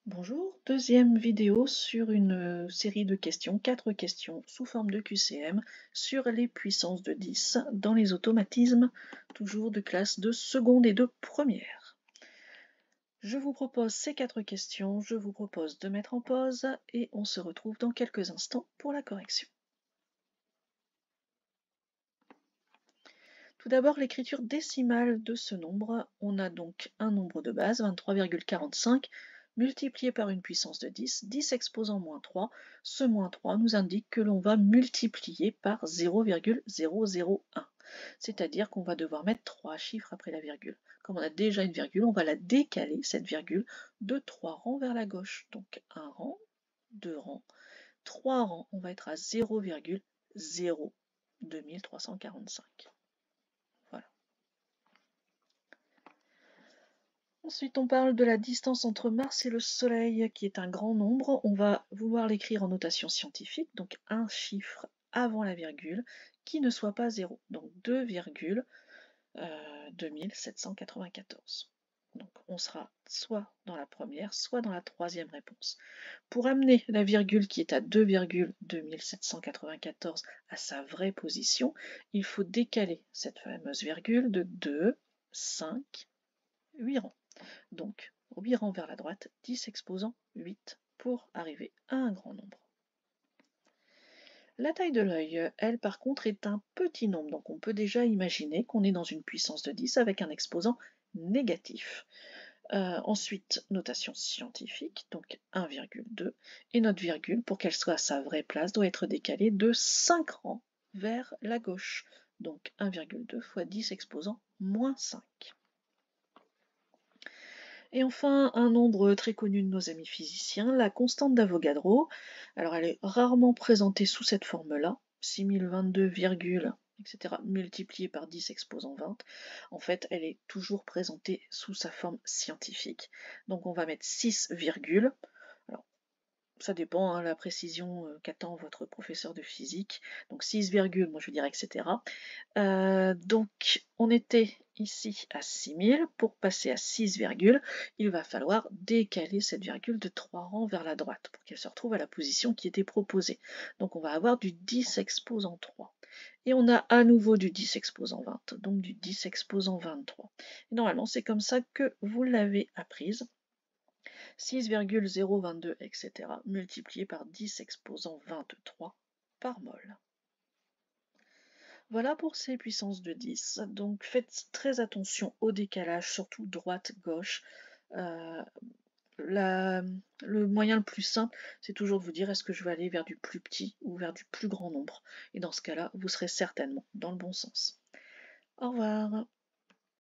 Bonjour, deuxième vidéo sur une série de questions, 4 questions sous forme de QCM sur les puissances de 10 dans les automatismes, toujours de classe de seconde et de première. Je vous propose ces 4 questions, je vous propose de mettre en pause et on se retrouve dans quelques instants pour la correction. Tout d'abord, l'écriture décimale de ce nombre. On a donc un nombre de base, 23,45, multiplié par une puissance de 10, 10 exposant moins 3. Ce moins 3 nous indique que l'on va multiplier par 0,001. C'est-à-dire qu'on va devoir mettre 3 chiffres après la virgule. Comme on a déjà une virgule, on va la décaler, cette virgule, de 3 rangs vers la gauche. Donc un rang, 2 rangs, 3 rangs, on va être à 0,02345. Voilà. Ensuite, on parle de la distance entre Mars et le Soleil, qui est un grand nombre. On va vouloir l'écrire en notation scientifique, donc un chiffre avant la virgule, qui ne soit pas 0. Donc 2,2794. Donc on sera soit dans la première, soit dans la troisième réponse. Pour amener la virgule qui est à 2,2794 à sa vraie position, il faut décaler cette fameuse virgule de 2, 5, 8 rangs. Donc, 8 rangs vers la droite, 10 exposant 8 pour arriver à un grand nombre. La taille de l'œil, elle, par contre, est un petit nombre. Donc, on peut déjà imaginer qu'on est dans une puissance de 10 avec un exposant négatif. Ensuite, notation scientifique, donc 1,2. Et notre virgule, pour qu'elle soit à sa vraie place, doit être décalée de 5 rangs vers la gauche. Donc 1,2 fois 10 exposant moins 5. Et enfin, un nombre très connu de nos amis physiciens, la constante d'Avogadro. Alors elle est rarement présentée sous cette forme-là, 6022, etc., multiplié par 10 exposant 20. En fait, elle est toujours présentée sous sa forme scientifique. Donc on va mettre 6, alors ça dépend, hein, la précision qu'attend votre professeur de physique. Donc 6, moi je veux dire, etc. Donc on était ici à 6000. Pour passer à 6, il va falloir décaler cette virgule de 3 rangs vers la droite pour qu'elle se retrouve à la position qui était proposée. Donc on va avoir du 10 exposant 3. Et on a à nouveau du 10 exposant 20, donc du 10 exposant 23. Et normalement c'est comme ça que vous l'avez apprise. 6,022, etc., multiplié par 10 exposant 23 par mol. Voilà pour ces puissances de 10. Donc faites très attention au décalage, surtout droite-gauche. Le moyen le plus simple, c'est toujours de vous dire est-ce que je vais aller vers du plus petit ou vers du plus grand nombre. Et dans ce cas-là, vous serez certainement dans le bon sens. Au revoir.